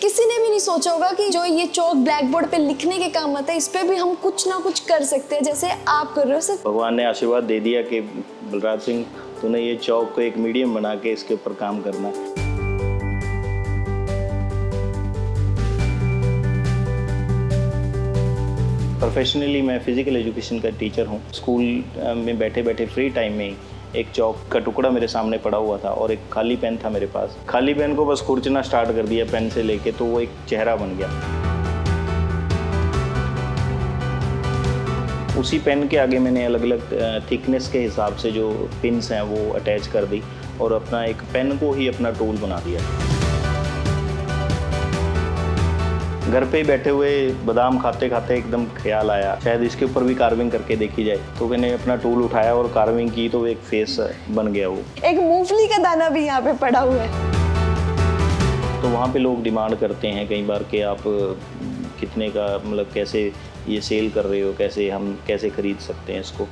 किसी ने भी नहीं सोचा होगा कि जो ये चौक ब्लैक बोर्ड पे लिखने के काम आता है, इस पे भी हम कुछ ना कुछ कर सकते हैं, जैसे आप कर रहे हो सर। भगवान ने आशीर्वाद दे दिया कि बलराज सिंह तूने ये चौक को एक मीडियम बना के इसके ऊपर काम करना है। प्रोफेशनली मैं फिजिकल एजुकेशन का टीचर हूँ। स्कूल में बैठे बैठे फ्री टाइम में ही एक चौक का टुकड़ा मेरे सामने पड़ा हुआ था और एक खाली पेन था मेरे पास। खाली पेन को बस खुरचना स्टार्ट कर दिया पेन से लेके, तो वो एक चेहरा बन गया। उसी पेन के आगे मैंने अलग अलग थिकनेस के हिसाब से जो पिन्स हैं वो अटैच कर दी और अपना एक पेन को ही अपना टूल बना दिया। घर पे बैठे हुए बादाम खाते खाते एकदम ख्याल आया शायद इसके ऊपर भी कार्विंग करके देखी जाए, तो मैंने अपना टूल उठाया और कार्विंग की, तो एक फेस बन गया। वो एक मूंगफली का दाना भी यहाँ पे पड़ा हुआ है। तो वहाँ पे लोग डिमांड करते हैं कई बार कि आप कितने का, मतलब कैसे ये सेल कर रहे हो, हम कैसे खरीद सकते हैं इसको।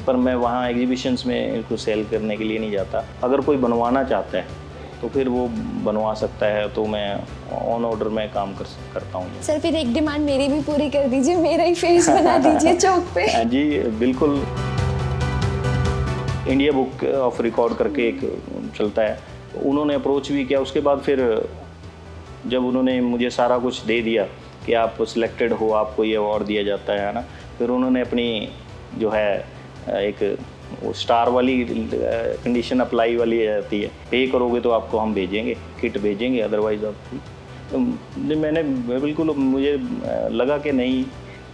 पर मैं वहाँ एग्जीबिशंस में इनको सेल करने के लिए नहीं जाता। अगर कोई बनवाना चाहता है तो फिर वो बनवा सकता है, तो मैं ऑन ऑर्डर में काम करता हूँ। सर फिर एक डिमांड मेरी भी पूरी कर दीजिए, मेरा ही फेस बना दीजिए चौक पे। हाँ जी बिल्कुल। इंडिया बुक ऑफ रिकॉर्ड करके एक चलता है, तो उन्होंने अप्रोच भी किया। उसके बाद फिर जब उन्होंने मुझे सारा कुछ दे दिया कि आप सिलेक्टेड हो, आपको ये अवार्ड दिया जाता है ना, फिर उन्होंने अपनी जो है एक वो स्टार वाली कंडीशन अप्लाई वाली आती है, पे करोगे तो आपको हम भेजेंगे, किट भेजेंगे, अदरवाइज आप। तो मैंने बिल्कुल, मुझे लगा कि नहीं,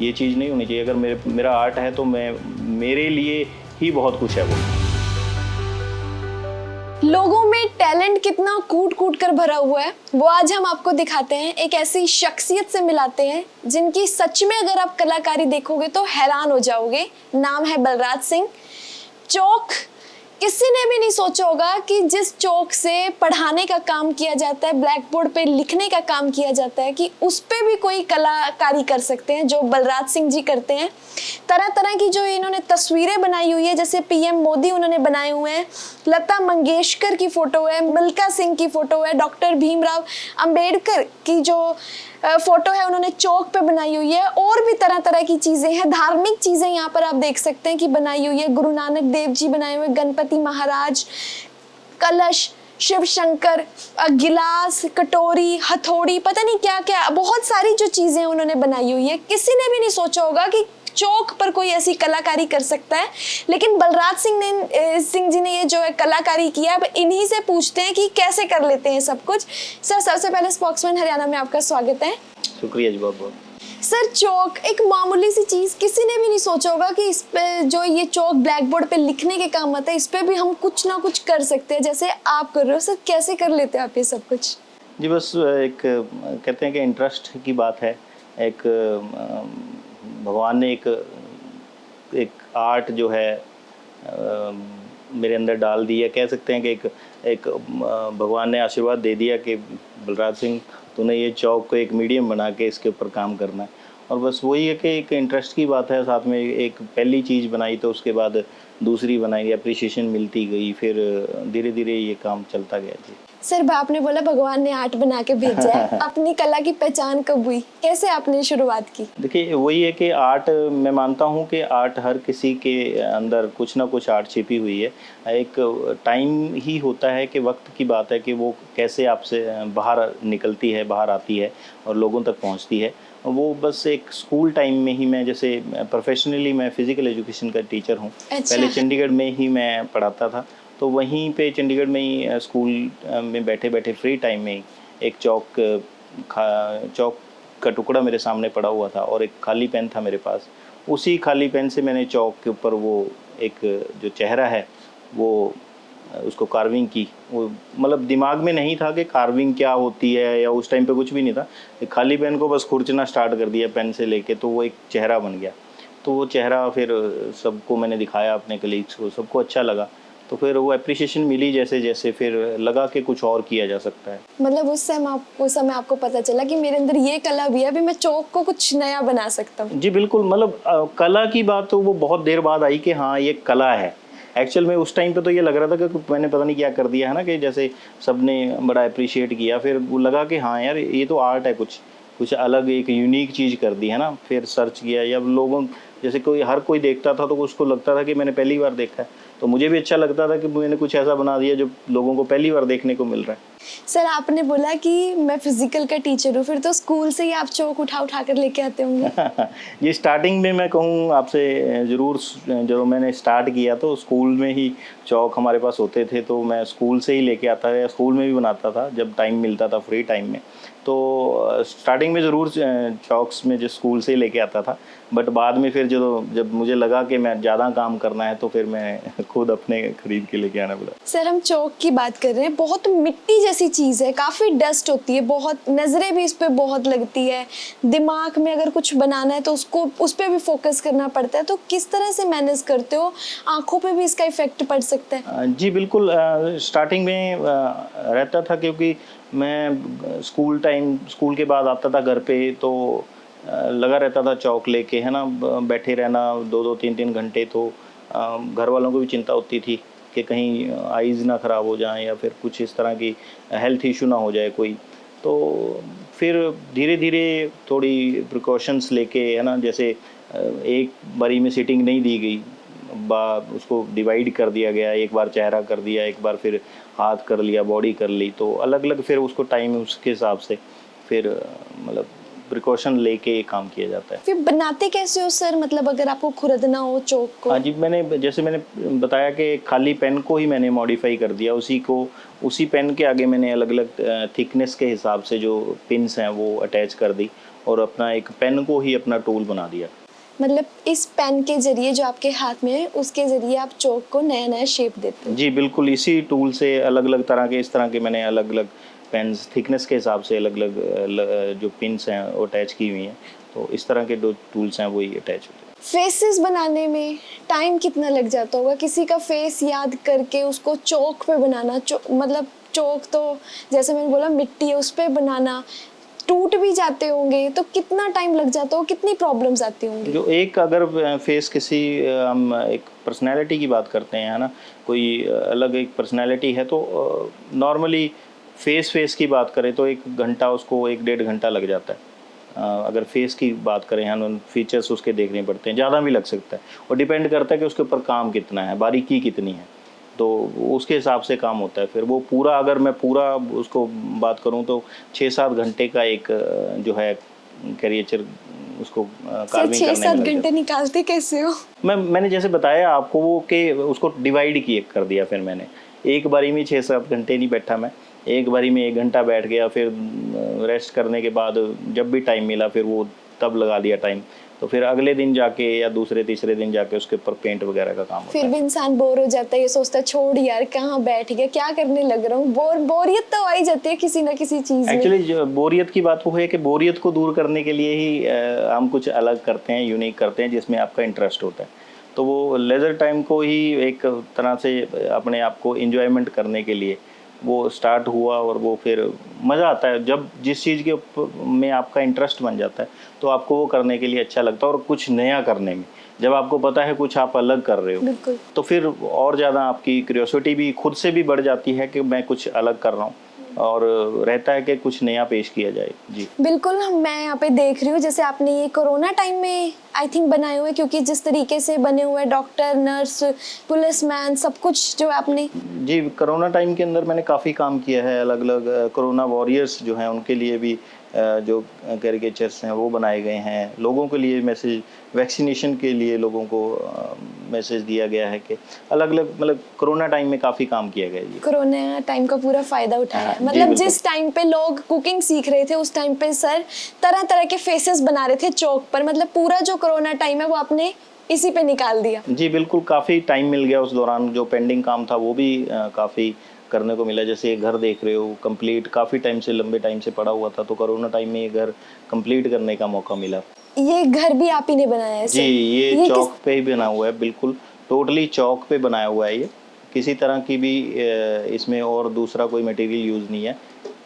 ये चीज़ नहीं होनी चाहिए। अगर मेरा आर्ट है तो मेरे लिए ही बहुत कुछ है। वो लोगों में टैलेंट कितना कूट कूट कर भरा हुआ है, वो आज हम आपको दिखाते हैं। एक ऐसी शख्सियत से मिलाते हैं जिनकी सच में अगर आप कलाकारी देखोगे तो हैरान हो जाओगे। नाम है बलराज सिंह। चौक, किसी ने भी नहीं सोचा होगा कि जिस चौक से पढ़ाने का काम किया जाता है, ब्लैक बोर्ड पे लिखने का काम किया जाता है, कि उस पे भी कोई कलाकारी कर सकते हैं जो बलराज सिंह जी करते हैं। तरह तरह की जो इन्होंने तस्वीरें बनाई हुई है, जैसे पीएम मोदी उन्होंने बनाए हुए हैं, लता मंगेशकर की फोटो है, मिल्खा सिंह की फोटो है, डॉक्टर भीमराव अंबेडकर की जो फोटो है उन्होंने चौक पे बनाई हुई है। और भी तरह तरह की चीजें हैं, धार्मिक चीजें यहाँ पर आप देख सकते हैं कि बनाई हुई है। गुरु नानक देव जी बनाए हुए, गणपति महाराज, कलश, शिव शंकर, गिलास, कटोरी, हथौड़ी, पता नहीं क्या क्या, बहुत सारी जो चीजें उन्होंने बनाई हुई है। किसी ने भी नहीं सोचा होगा कि चौक पर कोई ऐसी कलाकारी कर सकता है, लेकिन बलराज सिंह जी ने ये जो है कलाकारी किया। अब इन्हीं से पूछते हैं कि कैसे कर लेते हैं सब कुछ। सर सबसे पहले स्पोक्समैन हरियाणा में आपका स्वागत है। शुक्रिया जी, बहुत बहुत। सर चौक एक मामूली सी चीज, किसी ने भी नहीं सोचा होगा कि इस पे जो ये चौक ब्लैक बोर्ड पे लिखने के काम आता है, इस पे भी हम कुछ ना कुछ कर सकते हैं, जैसे आप कर रहे हो। सर कैसे कर लेते हैं आप ये सब कुछ? जी बस एक कहते हैं कि इंटरेस्ट की बात है। एक भगवान ने एक आर्ट जो है मेरे अंदर डाल दी है। कह सकते हैं कि एक भगवान ने आशीर्वाद दे दिया कि बलराज सिंह तूने ये चौक को एक मीडियम बना के इसके ऊपर काम करना है। और बस वही है कि एक इंटरेस्ट की बात है। साथ में एक पहली चीज़ बनाई तो उसके बाद दूसरी बनाई, अप्रिसिएशन मिलती गई, फिर धीरे धीरे ये काम चलता गया जी। सर आपने बोला भगवान ने आर्ट बना के भेजा है, अपनी कला की पहचान कब हुई, कैसे आपने शुरुआत की? देखिए वही है कि आर्ट, मैं मानता हूँ कि आर्ट हर किसी के अंदर कुछ ना कुछ आर्ट छिपी हुई है। एक टाइम ही होता है कि वक्त की बात है कि वो कैसे आपसे बाहर निकलती है, बाहर आती है और लोगों तक पहुँचती है। वो बस एक स्कूल टाइम में ही, मैं जैसे प्रोफेशनली मैं फिजिकल एजुकेशन का टीचर हूँ। अच्छा। पहले चंडीगढ़ में ही मैं पढ़ाता था, तो वहीं पे चंडीगढ़ में ही स्कूल में बैठे बैठे फ्री टाइम में ही एक चौक का टुकड़ा मेरे सामने पड़ा हुआ था और एक खाली पेन था मेरे पास। उसी खाली पेन से मैंने चौक के ऊपर वो एक जो चेहरा है वो उसको कार्विंग की। वो मतलब दिमाग में नहीं था कि कार्विंग क्या होती है, या उस टाइम पे कुछ भी नहीं था। एक खाली पेन को बस खुरचना स्टार्ट कर दिया पेन से लेके, तो वो एक चेहरा बन गया। तो वो चेहरा फिर सबको मैंने दिखाया, अपने कलीग्स को, सबको अच्छा लगा। तो फिर वो एप्रिसिएशन मिली जैसे जैसे, फिर लगा कि कुछ और किया जा सकता है। मतलब उस समय आपको पता चला कि मेरे अंदर ये कला भी है, अभी मैं चौक को कुछ नया बना सकता हूँ। जी बिल्कुल, मतलब कला की बात तो वो बहुत देर बाद आई कि हाँ ये कला है। एक्चुअल में उस टाइम पे तो ये लग रहा था कि मैंने पता नहीं क्या कर दिया है ना, कि जैसे सबने बड़ा अप्रिशिएट किया, फिर वो लगा कि हाँ यार ये तो आर्ट है, कुछ कुछ अलग एक यूनिक चीज़ कर दी है ना। फिर सर्च किया, या लोगों जैसे कोई हर कोई देखता था तो उसको लगता था कि मैंने पहली बार देखा है, तो मुझे भी अच्छा लगता था कि मैंने कुछ ऐसा बना दिया जो लोगों को पहली बार देखने को मिल रहा है। सर आपने बोला कि मैं फिजिकल का टीचर हूँ, फिर तो स्कूल से ही आप चौक उठा उठा कर लेके आते होंगे। ये स्टार्टिंग में मैं कहूँ आपसे ज़रूर, जब मैंने स्टार्ट किया तो स्कूल में ही चौक हमारे पास होते थे, तो मैं स्कूल से ही लेके आता था या स्कूल में भी बनाता था जब टाइम मिलता था, फ्री टाइम में। तो स्टार्टिंग में ज़रूर चौक्स में जो स्कूल से ही लेके आता था, बट बाद में फिर जब मुझे लगा कि मैं ज़्यादा काम करना है तो फिर मैं खुद अपने खरीद के लेके आना पड़ा। सर हम चौक की बात कर रहे हैं, बहुत मिट्टी जैसी चीज़ है, काफ़ी डस्ट होती है, बहुत नज़रें भी इस पे बहुत लगती है, दिमाग में अगर कुछ बनाना है तो उसको उस पर भी फोकस करना पड़ता है, तो किस तरह से मैनेज करते हो? आंखों पे भी इसका इफेक्ट पड़ सकता है? जी बिल्कुल, स्टार्टिंग में रहता था, क्योंकि मैं स्कूल के बाद आता था घर पे, तो लगा रहता था चौक लेके, है ना, बैठे रहना 2-2 3-3 घंटे। तो घर वालों को भी चिंता होती थी कि कहीं आईज़ ना ख़राब हो जाएं या फिर कुछ इस तरह की हेल्थ इशू ना हो जाए कोई। तो फिर धीरे धीरे थोड़ी प्रिकॉशंस लेके, है ना, जैसे एक बारी में सिटिंग नहीं दी गई, उसको डिवाइड कर दिया गया, एक बार चेहरा कर दिया, एक बार फिर हाथ कर लिया, बॉडी कर ली, तो अलग अलग फिर उसको टाइम उसके हिसाब से फिर मतलब प्रिकॉशन लेके काम किया जाता है। फिर बनाते कैसे हो सर, मतलब अगर आपको खुरदना हो चौक को? हाँ जी, मैंने बताया कि खाली पेन को ही मैंने मॉडिफाई कर दिया, उसी पेन के आगे मैंने अलग अलग थिकनेस के हिसाब से जो पिन्स हैं वो अटैच कर दी, और अपना एक पेन को ही अपना टूल बना दिया। मतलब इस पेन के जरिए जो आपके हाथ में है उसके जरिए आप चौक को नया नया शेप देते हो? जी बिल्कुल, इसी टूल से अलग अलग तरह के, इस तरह के मैंने अलग अलग पेन्स थिकनेस के हिसाब से अलग अलग जो पिन्स हैं वो अटैच की हुई हैं, तो इस तरह के 2 टूल्स हैं वही अटैच होते हैं। फेसेस बनाने में टाइम कितना लग जाता होगा? किसी का फेस याद करके उसको चौक पे बनाना, मतलब चौक तो जैसे मैंने बोला मिट्टी है, उस पे बनाना, टूट भी जाते होंगे, तो कितना टाइम लग जाता हो, कितनी प्रॉब्लम्स आती होंगी? जो एक अगर फेस किसी हम एक पर्सनैलिटी की बात करते हैं, है ना, कोई अलग एक पर्सनैलिटी है, तो नॉर्मली फेस की बात करें तो 1 घंटा, उसको 1-1.5 घंटा लग जाता है। अगर फेस की बात करें, हम फीचर्स उसके देखने पड़ते हैं, ज़्यादा भी लग सकता है, और डिपेंड करता है कि उसके ऊपर काम कितना है, बारीकी कितनी है, तो उसके हिसाब से काम होता है। फिर वो पूरा, अगर मैं पूरा उसको बात करूं तो 6-7 घंटे का एक जो है कैरिएचर उसको कार्विंग करने में लग 6-7 जाता है। घंटे निकालते कैसे हो? मैंने जैसे बताया आपको वो कि उसको डिवाइड किए कर दिया, फिर मैंने एक बारी में 6-7 घंटे नहीं बैठा मैं, एक बारी में 1 घंटा बैठ गया, फिर रेस्ट करने के बाद जब भी टाइम मिला फिर वो तब लगा दिया टाइम, तो फिर अगले दिन जाके या दूसरे तीसरे दिन जाके उसके ऊपर पेंट वगैरह का काम होता फिर है। भी इंसान बोर हो जाता है, ये सोचता है छोड़ यार कहाँ बैठ गया, क्या करने लग रहा हूँ, बोरियत तो आ ही जाती है किसी ना किसी चीज में। एक्चुअली बोरियत की बात वो है कि बोरियत को दूर करने के लिए ही हम कुछ अलग करते हैं, यूनिक करते हैं, जिसमें आपका इंटरेस्ट होता है, तो वो लेज़र टाइम को ही एक तरह से अपने आप को इंजॉयमेंट करने के लिए वो स्टार्ट हुआ, और वो फिर मज़ा आता है जब जिस चीज़ के में आपका इंटरेस्ट बन जाता है, तो आपको वो करने के लिए अच्छा लगता है, और कुछ नया करने में जब आपको पता है कुछ आप अलग कर रहे हो, बिल्कुल। तो फिर और ज़्यादा आपकी क्यूरियोसिटी भी खुद से भी बढ़ जाती है कि मैं कुछ अलग कर रहा हूँ, और रहता है कि कुछ नया पेश किया जाए। जी बिल्कुल, मैं यहाँ पे देख रही हूँ जैसे आपने ये कोरोना टाइम में आई थिंक बनाए हुए, क्योंकि जिस तरीके से बने हुए डॉक्टर, नर्स, पुलिसमैन, सब कुछ जो आपने। जी, कोरोना टाइम के अंदर मैंने काफ़ी काम किया है, अलग अलग कोरोना वॉरियर्स जो हैं उनके लिए भी जो कैरिकेचर्स हैं वो बनाए गए हैं, लोगों के लिए मैसेज, वैक्सीनेशन के लिए लोगों को मैसेज दिया गया है कि अलग अलग, मतलब कोरोना टाइम में काफ़ी काम किया गया है। कोरोना टाइम का पूरा फायदा उठाया है। जी, मतलब बिल्कुल। जिस टाइम पे लोग कुकिंग सीख रहे थे उस टाइम पे सर तरह तरह के फेसेस बना रहे थे चौक पर, मतलब पूरा जो कोरोना टाइम है वो आपने इसी पे निकाल दिया। जी बिल्कुल, काफ़ी टाइम मिल गया उस दौरान, जो पेंडिंग काम था वो भी काफ़ी करने को मिला। जैसे ये घर देख रहे हो कंप्लीट, काफ़ी टाइम से, लंबे टाइम से पड़ा हुआ था, तो कोरोना टाइम में ये घर कंप्लीट करने का मौका मिला। ये घर भी आप ही ने बनाया है जी, सर? ये चौक पे ही बना हुआ है, बिल्कुल टोटली चौक पे बनाया हुआ है ये, किसी तरह की भी इसमें और दूसरा कोई मटेरियल यूज़ नहीं है,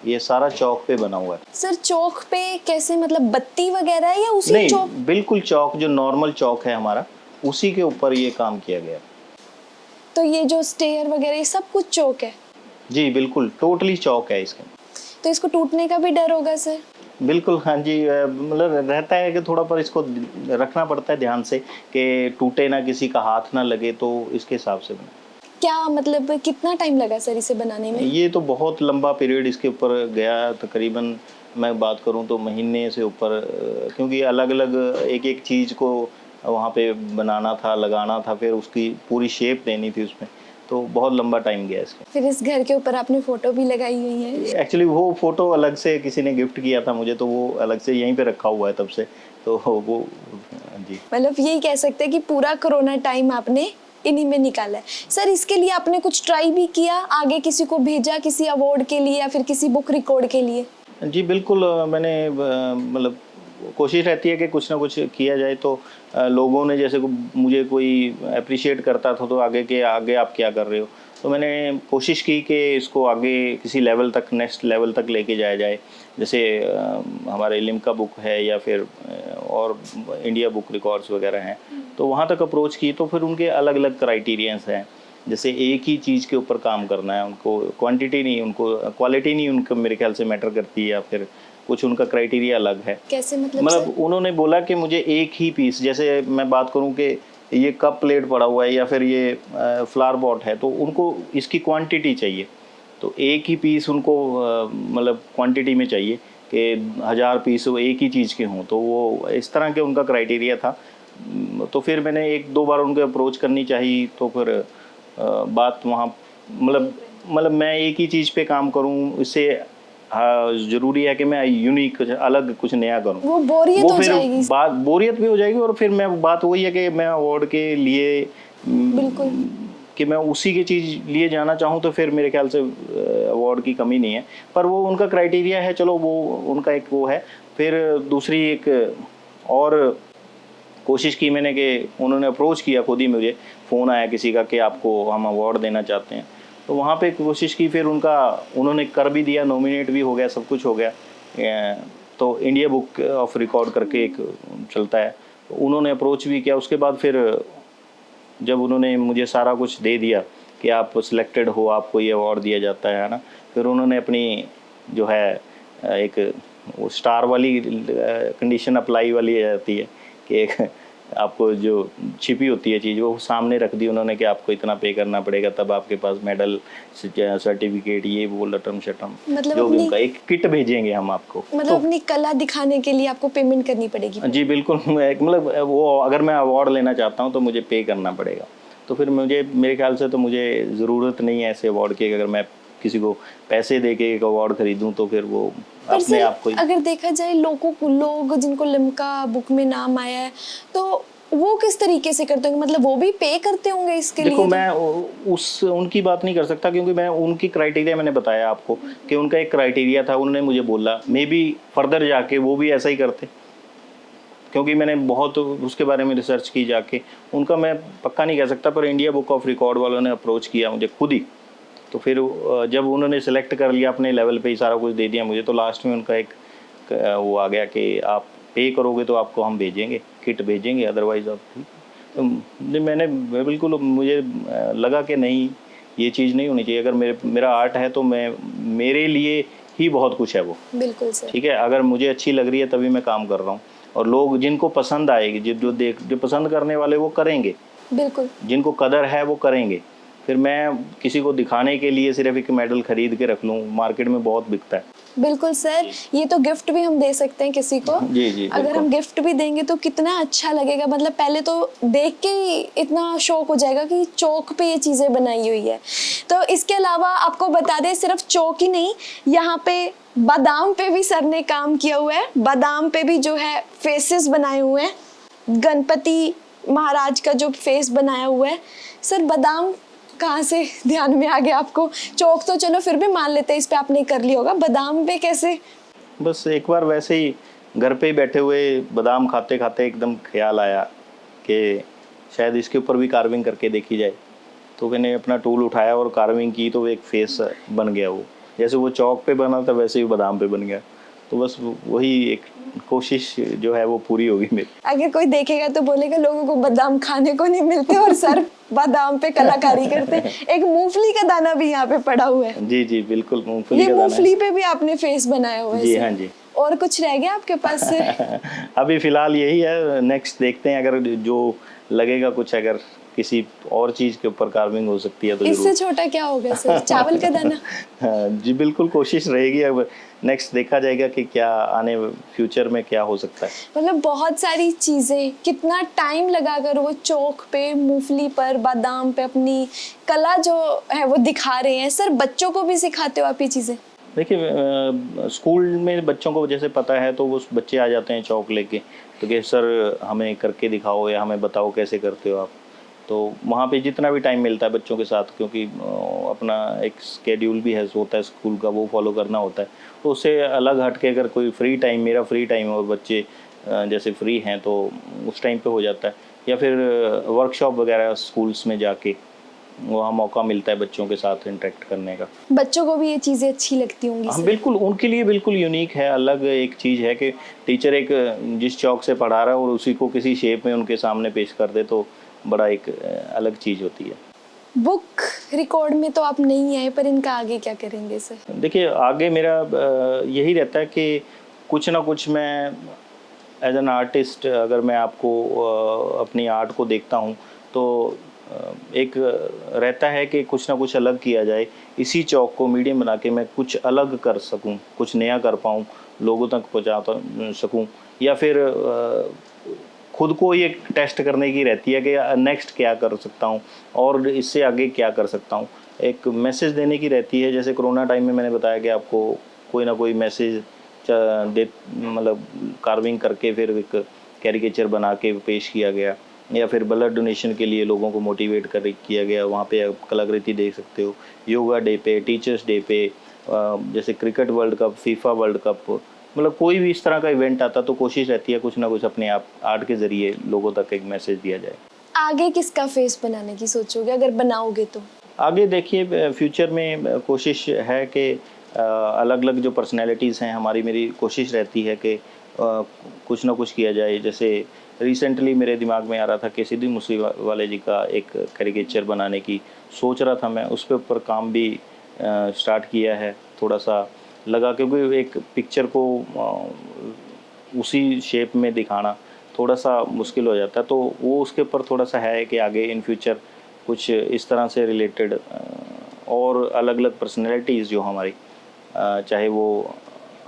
ये सारा चौक पे बना हुआ है। सर चौक पे कैसे, मतलब बत्ती वगैरह है या उसी नहीं, चौक? बिल्कुल चौक, जो नॉर्मल चौक है हमारा, उसी के ऊपर ये काम किया गया। तो ये जो स्टेयर वगैरह ये सब कुछ चौक है, जी बिल्कुल टोटली चौक है इसका। तो इसको टूटने का भी डर होगा सर? बिल्कुल हाँ जी, मतलब रहता है कि थोड़ा पर इसको रखना पड़ता है ध्यान से कि टूटे ना, किसी का हाथ ना लगे, तो इसके हिसाब से बना। क्या मतलब कितना टाइम लगा सर इसे बनाने में? ये तो बहुत लंबा पीरियड इसके ऊपर गया, तकरीबन मैं बात करूं तो महीने से ऊपर, क्योंकि अलग अलग एक एक चीज़ को वहाँ पे बनाना था, लगाना था, फिर उसकी पूरी शेप देनी थी उसमें, तो बहुत लंबा टाइम गया इसका। फिर इस घर के ऊपर आपने फोटो भी लगाई हुई है। एक्चुअली वो फोटो अलग से किसी ने गिफ्ट किया था मुझे, तो वो अलग से यहीं पे रखा हुआ है तब से, तो वो जी। मतलब यही कह सकते हैं कि पूरा कोरोना टाइम आपने इन्हीं में निकाला है। सर इसके लिए आपने कुछ ट्राई भी किया, आगे किसी को भेजा किसी अवार्ड के लिए या फिर किसी बुक रिकॉर्ड के लिए? जी बिल्कुल, मैंने मतलब कोशिश रहती है कि कुछ ना कुछ किया जाए, तो लोगों ने जैसे मुझे कोई अप्रिशिएट करता था तो आगे के आगे आप क्या कर रहे हो, तो मैंने कोशिश की कि इसको आगे किसी लेवल तक, नेक्स्ट लेवल तक लेके जाया जाए। जैसे हमारे लिम्का बुक है या फिर और इंडिया बुक रिकॉर्ड्स वगैरह हैं, तो वहाँ तक अप्रोच की, तो फिर उनके अलग अलग क्राइटेरियंस हैं। जैसे एक ही चीज़ के ऊपर काम करना है उनको, क्वांटिटी नहीं, उनको क्वालिटी नहीं, उनको मेरे ख्याल से मैटर करती है, या फिर कुछ उनका क्राइटेरिया अलग है। कैसे मतलब सर? उन्होंने बोला कि मुझे एक ही पीस, जैसे मैं बात करूं कि ये कप प्लेट पड़ा हुआ है या फिर ये फ्लावर पॉट है, तो उनको इसकी क्वांटिटी चाहिए, तो एक ही पीस उनको मतलब क्वांटिटी में चाहिए कि 1000 पीस एक ही चीज़ के हों, तो वो इस तरह के उनका क्राइटेरिया था। तो फिर मैंने एक दो बार उनको अप्रोच करनी चाहिए, तो फिर बात वहाँ मतलब मैं एक ही चीज़ पे काम करूँ, इससे ज़रूरी है कि मैं यूनिक अलग कुछ नया करूँ। वो बोरियत हो फिर जाएगी। बात बोरियत भी हो जाएगी, और फिर मैं बात वही है कि मैं अवार्ड के लिए बिल्कुल। कि मैं उसी की चीज़ लिए जाना चाहूँ, तो फिर मेरे ख्याल से अवार्ड की कमी नहीं है, पर वो उनका क्राइटेरिया है, चलो वो उनका एक वो है। फिर दूसरी एक और कोशिश की मैंने कि उन्होंने अप्रोच किया, खुद ही मुझे फ़ोन आया किसी का कि आपको हम अवार्ड देना चाहते हैं, तो वहाँ पे कोशिश की, फिर उन्होंने कर भी दिया, नॉमिनेट भी हो गया, सब कुछ हो गया। तो इंडिया बुक ऑफ रिकॉर्ड करके एक चलता है, तो उन्होंने अप्रोच भी किया। उसके बाद फिर जब उन्होंने मुझे सारा कुछ दे दिया कि आप सिलेक्टेड हो, आपको ये अवार्ड दिया जाता है ना, फिर उन्होंने अपनी जो है एक वो स्टार वाली कंडीशन अप्लाई वाली आ जाती है कि एक आपको जो छिपी होती है चीज़, वो सामने रख दी उन्होंने कि आपको इतना पे करना पड़ेगा, तब आपके पास मेडल, सर्टिफिकेट, ये वो लटम शटम, मतलब जो भी उनका एक किट भेजेंगे हम आपको। मतलब अपनी कला दिखाने के लिए आपको पेमेंट करनी पड़ेगी? जी बिल्कुल, मतलब वो अगर मैं अवार्ड लेना चाहता हूँ तो मुझे पे करना पड़ेगा, तो फिर मेरे ख्याल से तो मुझे ज़रूरत नहीं है ऐसे अवार्ड की। अगर मैं किसी को पैसे दे के एक अवार्ड खरीदूं, तो फिर वो अपने आप को। अगर देखा जाए लोग जिनको लिम्का बुक में नाम आया है, तो वो किस तरीके से करते होंगे? मतलब वो भी पे करते होंगे इसके लिए? देखो, मैं उनकी बात नहीं कर सकता, क्योंकि मैं उनकी क्राइटेरिया मैंने बताया आपको कि उनका एक क्राइटेरिया था, उन्होंने मुझे बोला, मे बी फर्दर जाके वो भी ऐसा ही करते, क्योंकि मैंने बहुत उसके बारे में रिसर्च की जाके। उनका मैं पक्का नहीं कह सकता, पर इंडिया बुक ऑफ रिकॉर्ड वालों ने अप्रोच किया मुझे खुद ही, तो फिर जब उन्होंने सेलेक्ट कर लिया अपने लेवल पे ही, सारा कुछ दे दिया मुझे, तो लास्ट में उनका एक वो आ गया कि आप पे करोगे तो आपको हम भेजेंगे, किट भेजेंगे, अदरवाइज आप। तो मैंने बिल्कुल, मुझे लगा कि नहीं, ये चीज़ नहीं होनी चाहिए। अगर मेरा आर्ट है तो मेरे लिए ही बहुत कुछ है वो। बिल्कुल सर। ठीक है, अगर मुझे अच्छी लग रही है तभी मैं काम कर रहा हूँ, और लोग जिनको पसंद आएगी, जो पसंद करने वाले वो करेंगे, बिल्कुल। जिनको कदर है वो करेंगे। फिर मैं किसी को दिखाने के लिए सिर्फ एक मेडल खरीद के रख लूँ, मार्केट में बहुत बिकता है। बिल्कुल सर, ये तो गिफ्ट भी हम दे सकते हैं किसी को। जी जी, अगर हम गिफ्ट भी देंगे तो कितना अच्छा लगेगा, मतलब पहले तो देख के ही इतना शौक हो जाएगा कि चौक पे ये चीज़ें बनाई हुई है। तो इसके अलावा आपको बता दें, सिर्फ चौक ही नहीं, यहाँ पे बादाम पे भी सर ने काम किया हुआ है। बादाम पे भी जो है फेसेस बनाए हुए हैं, गणपति महाराज का जो फेस बनाया हुआ है। सर बादाम कहाँ से ध्यान में आ गया आपको? चौक तो चलो फिर भी मान लेते हैं, इस पे आपने कर लिया होगा, बादाम पे कैसे? बस एक बार वैसे ही घर पे ही बैठे हुए बादाम खाते खाते एकदम ख्याल आया कि शायद इसके ऊपर भी कार्विंग करके देखी जाए, तो मैंने अपना टूल उठाया और कार्विंग की, तो एक फेस बन गया। वो जैसे वो चौक पे बना था वैसे ही बादाम पे बन गया। तो बस वही एक कोशिश जो है वो पूरी होगी मेरी। अगर कोई देखेगा तो बोलेगा लोगों को बादाम खाने को नहीं मिलते और सर बादाम पे कलाकारी करते हैं। एक मूंगफली का दाना भी यहाँ पे पड़ा हुआ है। जी जी बिल्कुल, मूंगफली ये का दाना है। मूंगफली पे भी आपने फेस बनाया हुआ है जी सर। हाँ जी। और कुछ रह गया आपके पास से? अभी फिलहाल यही है, नेक्स्ट देखते हैं, अगर जो लगेगा कुछ, अगर किसी और चीज के ऊपर कार्विंग हो सकती है तो इससे जरूर। छोटा क्या होगा सर? चावल का दाना? हाँ, जी बिल्कुल, कोशिश रहेगी। अब नेक्स्ट देखा जाएगा कि क्या आने फ्यूचर में क्या हो सकता है। मतलब बहुत सारी चीजें, कितना टाइम लगाकर वो चौक पे मूंगफली पर बादाम पे अपनी कला जो है वो दिखा रहे हैं। सर बच्चों को भी सिखाते हो आप ये चीजें? देखिए, स्कूल में बच्चों को जैसे पता है तो वो बच्चे आ जाते हैं चौक लेके, तो कि सर हमें करके दिखाओ या हमें बताओ कैसे करते हो आप। तो वहाँ पे जितना भी टाइम मिलता है बच्चों के साथ, क्योंकि अपना एक स्केड्यूल भी है होता है स्कूल का, वो फॉलो करना होता है, तो उससे अलग हट के अगर कोई फ्री टाइम, मेरा फ्री टाइम और बच्चे जैसे फ्री हैं तो उस टाइम पे हो जाता है। या फिर वर्कशॉप वगैरह स्कूल्स में जाके वहाँ मौका मिलता है बच्चों के साथ इंटरेक्ट करने का। बच्चों को भी ये चीजें अच्छी लगती होंगी हाँ सर? बिल्कुल, उनके लिए बिल्कुल यूनिक है, अलग एक चीज़ है कि टीचर एक जिस चौक से पढ़ा रहा है और उसी को किसी शेप में उनके सामने पेश कर दे, तो बड़ा एक अलग चीज़ होती है। बुक रिकॉर्ड में तो आप नहीं आए, पर इनका आगे क्या करेंगे सर? देखिए, आगे मेरा यही रहता है कि कुछ ना कुछ मैं एज एन आर्टिस्ट, अगर मैं आपको अपनी आर्ट को देखता हूँ तो एक रहता है कि कुछ ना कुछ अलग किया जाए, इसी चौक को मीडियम बना के मैं कुछ अलग कर सकूं, कुछ नया कर पाऊं, लोगों तक पहुंचा सकूं, या फिर खुद को ये टेस्ट करने की रहती है कि नेक्स्ट क्या कर सकता हूं और इससे आगे क्या कर सकता हूं। एक मैसेज देने की रहती है, जैसे कोरोना टाइम में मैंने बताया कि आपको कोई ना कोई मैसेज दे, मतलब कार्विंग करके फिर एक कैरिकेचर बना के पेश किया गया, या फिर ब्लड डोनेशन के लिए लोगों को मोटिवेट कर किया गया। वहाँ पे आप कलाकृति देख सकते हो, योगा डे पे, टीचर्स डे पे, जैसे cricket world cup, FIFA world cup, मतलब कोई भी इस तरह का इवेंट आता तो कोशिश रहती है कुछ ना कुछ अपने आप आर्ट के ज़रिए लोगों तक एक मैसेज दिया जाए। आगे किसका फेस बनाने की सोचोगे अगर बनाओगे तो? आगे देखिए, फ्यूचर में कोशिश है कि अलग अलग जो पर्सनैलिटीज़ हैं हमारी, मेरी कोशिश रहती है कि कुछ ना कुछ किया जाए। जैसे रिसेंटली मेरे दिमाग में आ रहा था कि सिद्धू मूसेवाले जी का एक कैरिकेचर बनाने की सोच रहा था मैं, उस पे ऊपर काम भी स्टार्ट किया है। थोड़ा सा लगा, क्योंकि एक पिक्चर को उसी शेप में दिखाना थोड़ा सा मुश्किल हो जाता है, तो वो उसके ऊपर थोड़ा सा है कि आगे इन फ्यूचर कुछ इस तरह से रिलेटेड और अलग अलग पर्सनैलिटीज़ जो हमारी, चाहे वो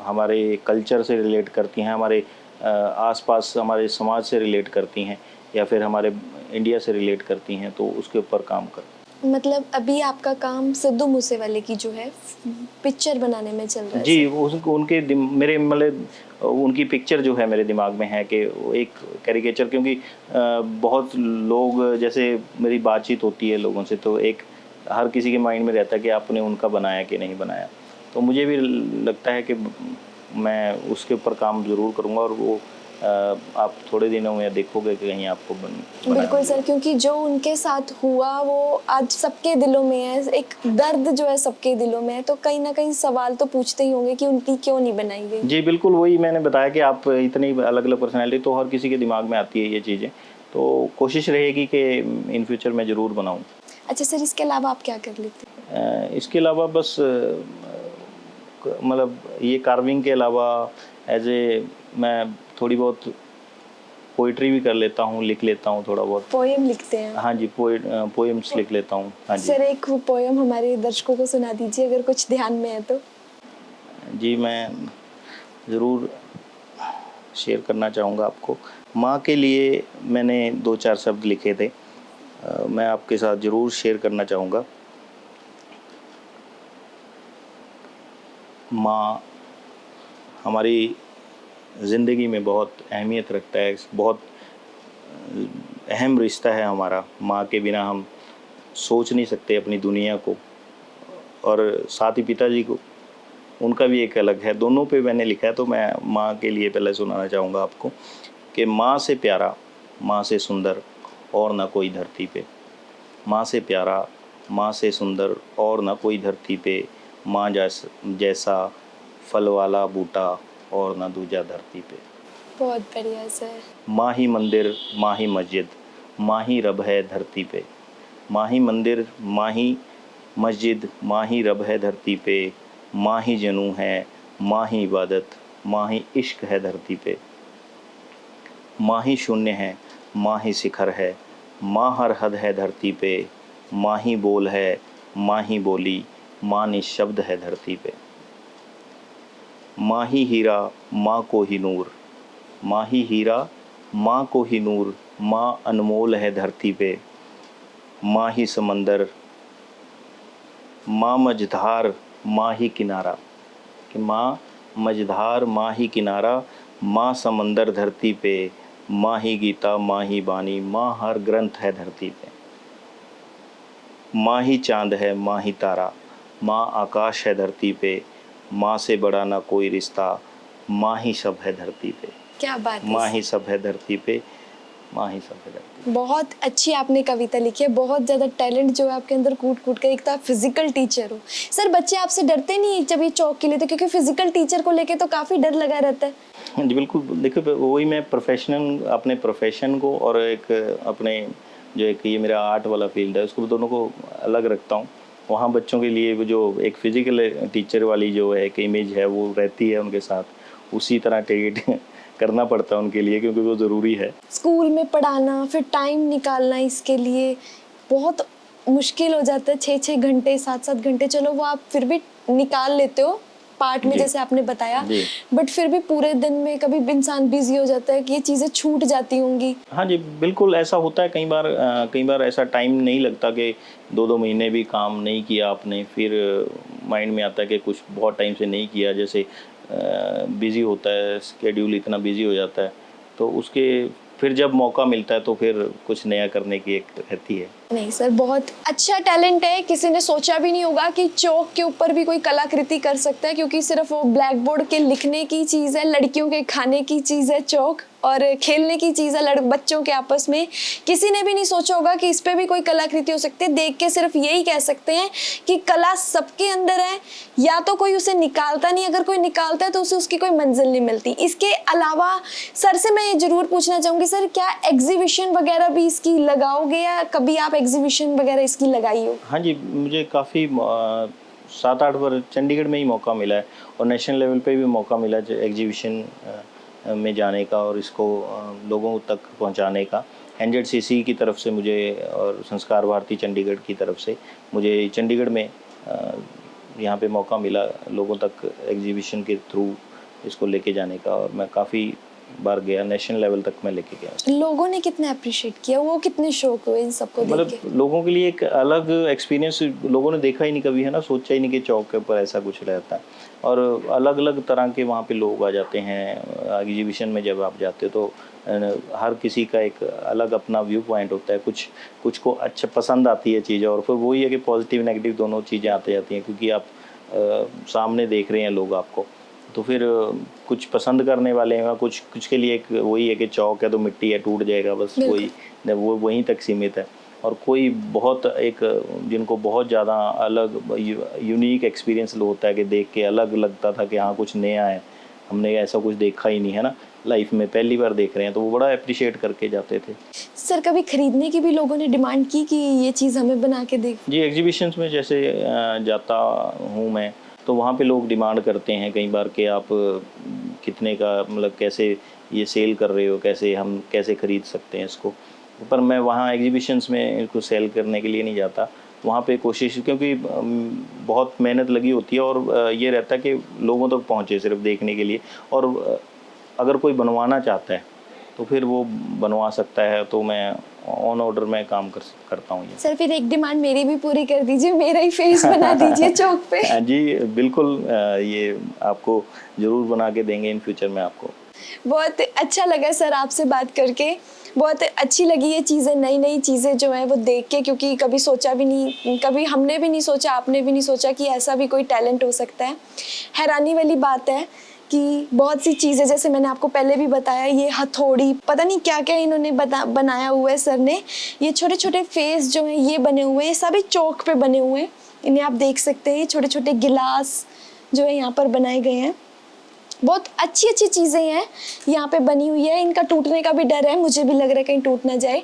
हमारे कल्चर से रिलेट करती हैं, हमारे आसपास हमारे समाज से रिलेट करती हैं, या फिर हमारे इंडिया से रिलेट करती हैं, तो उसके ऊपर काम कर। मतलब अभी आपका काम सिद्धू मूसेवाले की जो है पिक्चर बनाने में चल रहा है? जी, उनके मेरे मतलब उनकी पिक्चर जो है मेरे दिमाग में है कि एक कैरिकेचर, क्योंकि बहुत लोग, जैसे मेरी बातचीत होती है लोगों से, तो एक हर किसी के माइंड में रहता है कि आपने उनका बनाया कि नहीं बनाया। तो मुझे भी लगता है कि मैं उसके ऊपर काम ज़रूर करूँगा, और वो आप थोड़े दिनों में देखोगे कि कहीं आपको बिल्कुल सर, क्योंकि जो उनके साथ हुआ वो आज सबके दिलों में है, एक दर्द जो है सबके दिलों में है, तो कहीं ना कहीं सवाल तो पूछते ही होंगे कि उनकी क्यों नहीं बनाई गई। जी बिल्कुल, वही मैंने बताया कि आप इतनी अलग अलग पर्सनैलिटी तो हर किसी के दिमाग में आती है ये चीज़ें, तो कोशिश रहेगी कि इन फ्यूचर मैं ज़रूर बनाऊँ। अच्छा सर, इसके अलावा आप क्या कर लेते हैं? इसके अलावा बस मतलब ये कार्विंग के अलावा एज ए मैं थोड़ी बहुत पोइट्री भी कर लेता हूँ, लिख लेता हूँ थोड़ा बहुत। पोएम लिखते हैं? हाँ जी, पोएम्स लिख लेता हूँ। हाँ जी सर, एक पोएम हमारे दर्शकों को सुना दीजिए अगर कुछ ध्यान में है तो। जी, मैं ज़रूर शेयर करना चाहूँगा आपको। माँ के लिए मैंने 2-4 शब्द लिखे थे, मैं आपके साथ ज़रूर शेयर करना चाहूँगा। माँ हमारी ज़िंदगी में बहुत अहमियत रखता है, बहुत अहम रिश्ता है हमारा। माँ के बिना हम सोच नहीं सकते अपनी दुनिया को, और साथ ही पिताजी को, उनका भी एक अलग है। दोनों पे मैंने लिखा है, तो मैं माँ के लिए पहले सुनाना चाहूँगा आपको कि माँ से प्यारा, माँ से सुंदर और ना कोई धरती पे। माँ से प्यारा, माँ से सुंदर और ना कोई धरती पे। माँ जैसा फल वाला बूटा, और ना दूजा धरती पे। बहुत बढ़िया सर। माही मंदिर माही मस्जिद माही रब है धरती पे। माही मंदिर माही मस्जिद माही रब है धरती पे। माही जनू है माही इबादत माही इश्क है धरती पे। माही शून्य है माही शिखर है माँ हर हद है धरती पे। माही बोल है माही बोली माँ निशब्द है धरती पे। माही हीरा माँ को ही नूर माही हीरा माँ को ही नूर माँ अनमोल है धरती पे। माँ ही समंदर माँ मझधार माँ ही किनारा कि माँ मझधार माँ ही किनारा माँ समंदर धरती पे। माँ ही गीता माँ ही बानी माँ हर ग्रंथ है धरती पे। माँ ही चांद है माँ ही तारा माँ आकाश है धरती पे। माँ से बड़ा ना कोई रिश्ता माँ ही सब है धरती पे। क्या बात है माँ सर। ही सब है धरती पे। माँ ही सब है धरती पे। बहुत अच्छी आपने कविता लिखी है, बहुत ज़्यादा टैलेंट जो है आपके अंदर कूट कूट कर। एक तो आप फिजिकल टीचर हो सर, बच्चे आपसे डरते नहीं जब ये चौक के लिए, तो क्योंकि फिजिकल टीचर को लेके तो काफ़ी डर लगा रहता है। हाँ जी बिल्कुल। देखो वही मैं प्रोफेशनल अपने प्रोफेशन को और एक अपने जो एक ये मेरा आर्ट वाला फील्ड है उसको दोनों को अलग रखता हूँ। वहाँ बच्चों के लिए वो जो एक फिजिकल टीचर वाली जो है एक इमेज है वो रहती है उनके साथ, उसी तरह ट्रीट करना पड़ता है उनके लिए क्योंकि वो ज़रूरी है। स्कूल में पढ़ाना, फिर टाइम निकालना इसके लिए बहुत मुश्किल हो जाता है। 6-6 घंटे 7-7 घंटे, चलो वो आप फिर भी निकाल लेते हो पार्ट में जी। जैसे आपने बताया, जी। बट फिर भी पूरे दिन में कभी इंसान बिजी हो जाता है कि ये चीज़ें छूट जाती होंगी। हाँ जी बिल्कुल ऐसा होता है। कई बार ऐसा टाइम नहीं लगता कि 2-2 महीने भी काम नहीं किया आपने, फिर माइंड में आता है कि कुछ बहुत टाइम से नहीं किया, जैसे बिज़ी होता है स्केड्यूल, इतना बिज़ी हो जाता है तो उसके फिर जब मौका मिलता है तो फिर कुछ नया करने की एक रहती है। नहीं सर, बहुत अच्छा टैलेंट है। किसी ने सोचा भी नहीं होगा कि चौक के ऊपर भी कोई कलाकृति कर सकता है, क्योंकि सिर्फ वो ब्लैक बोर्ड के लिखने की चीज़ है, लड़कियों के खाने की चीज़ है चौक, और खेलने की चीज़ है बच्चों के आपस में। किसी ने भी नहीं सोचा होगा कि इस पे भी कोई कलाकृति हो सकती है। देख के सिर्फ यही कह सकते हैं कि कला सबके अंदर है, या तो कोई उसे निकालता नहीं, अगर कोई निकालता है तो उसे उसकी कोई मंजिल नहीं मिलती। इसके अलावा सर से मैं ये जरूर पूछना चाहूँगी, सर क्या एग्जीबिशन वगैरह भी इसकी लगाओगे, या कभी आप एग्जीबिशन वगैरह इसकी लगाई हो? हाँ जी, मुझे काफ़ी 7-8 बार चंडीगढ़ में ही मौका मिला है और नेशनल लेवल पे भी मौका मिला है एग्जीबिशन में जाने का और इसको लोगों तक पहुंचाने का। NZCC की तरफ से मुझे और संस्कार भारती चंडीगढ़ की तरफ से मुझे चंडीगढ़ में यहाँ पे मौका मिला लोगों तक एग्जीबिशन के थ्रू इसको लेके जाने का, और मैं काफ़ी बार गया, नेशनल लेवल तक मैं लेके गया। लोगों ने कितने अप्रिशिएट किया, वो कितने शौक हुए इन सबको देख के? मतलब लोगों के लिए एक अलग एक्सपीरियंस, लोगों ने देखा ही नहीं कभी, है ना, सोचा ही नहीं कि चौक के ऊपर ऐसा कुछ रहता है। और अलग अलग तरह के वहाँ पे लोग आ जाते हैं एग्जीबिशन में। जब आप जाते हो तो हर किसी का एक अलग अपना व्यू पॉइंट होता है, कुछ को अच्छा पसंद आती है चीज़ें, और फिर वही है कि पॉजिटिव नेगेटिव दोनों चीज़ें आती जाती हैं, क्योंकि आप सामने देख रहे हैं लोग आपको, तो फिर कुछ पसंद करने वाले हैं, कुछ के लिए एक वही है कि चौक है तो मिट्टी है टूट जाएगा, बस वो वहीं तक सीमित है। और कोई बहुत एक जिनको बहुत ज़्यादा अलग यूनिक एक्सपीरियंस होता है कि देख के अलग लगता था कि हाँ कुछ नया है, हमने ऐसा कुछ देखा ही नहीं, है ना, लाइफ में पहली बार देख रहे हैं, तो वो बड़ा अप्रिशिएट करके जाते थे। सर कभी खरीदने की भी लोगों ने डिमांड की कि ये चीज़ हमें बना के दे? जी, एग्जीबिशंस में जैसे जाता हूँ मैं, तो वहाँ पे लोग डिमांड करते हैं कई बार कि आप कितने का, मतलब कैसे ये सेल कर रहे हो, कैसे ख़रीद सकते हैं इसको। पर मैं वहाँ एग्जीबिशंस में इसको सेल करने के लिए नहीं जाता। वहाँ पे कोशिश, क्योंकि बहुत मेहनत लगी होती है और ये रहता है कि लोगों तक पहुँचे सिर्फ देखने के लिए, और अगर कोई बनवाना चाहता है तो फिर वो बनवा सकता है, तो मैं ऑन ऑर्डर में काम करता हूँ ये। सर फिर एक डिमांड मेरी भी पूरी कर दीजिए, मेरा ही फेस बना दीजिए चौक पे। जी बिल्कुल, ये आपको ज़रूर बना के देंगे इन फ्यूचर में आपको। बहुत अच्छा लगा सर आपसे बात करके, बहुत अच्छी लगी ये चीज़ें, नई नई चीज़ें जो हैं वो देख के, क्योंकि कभी सोचा भी नहीं, कभी हमने भी नहीं सोचा, आपने भी नहीं सोचा कि ऐसा भी कोई टैलेंट हो सकता है। हैरानी वाली बात है कि बहुत सी चीज़ें, जैसे मैंने आपको पहले भी बताया, ये हथौड़ी, पता नहीं क्या क्या इन्होंने बनाया हुआ है सर ने। ये छोटे छोटे फेस जो हैं ये बने हुए हैं, सभी चौक पे बने हुए हैं, इन्हें आप देख सकते हैं। छोटे छोटे गिलास जो है यहाँ पर बनाए गए हैं, बहुत अच्छी अच्छी चीज़ें हैं यहाँ पे बनी हुई है। इनका टूटने का भी डर है, मुझे भी लग रहा है कहीं टूट ना जाए,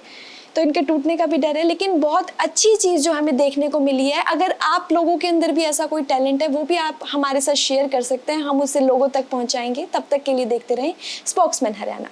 तो इनके टूटने का भी डर है। लेकिन बहुत अच्छी चीज़ जो हमें देखने को मिली है। अगर आप लोगों के अंदर भी ऐसा कोई टैलेंट है वो भी आप हमारे साथ शेयर कर सकते हैं, हम उसे लोगों तक पहुँचाएंगे। तब तक के लिए देखते रहें स्पोक्समैन हरियाणा।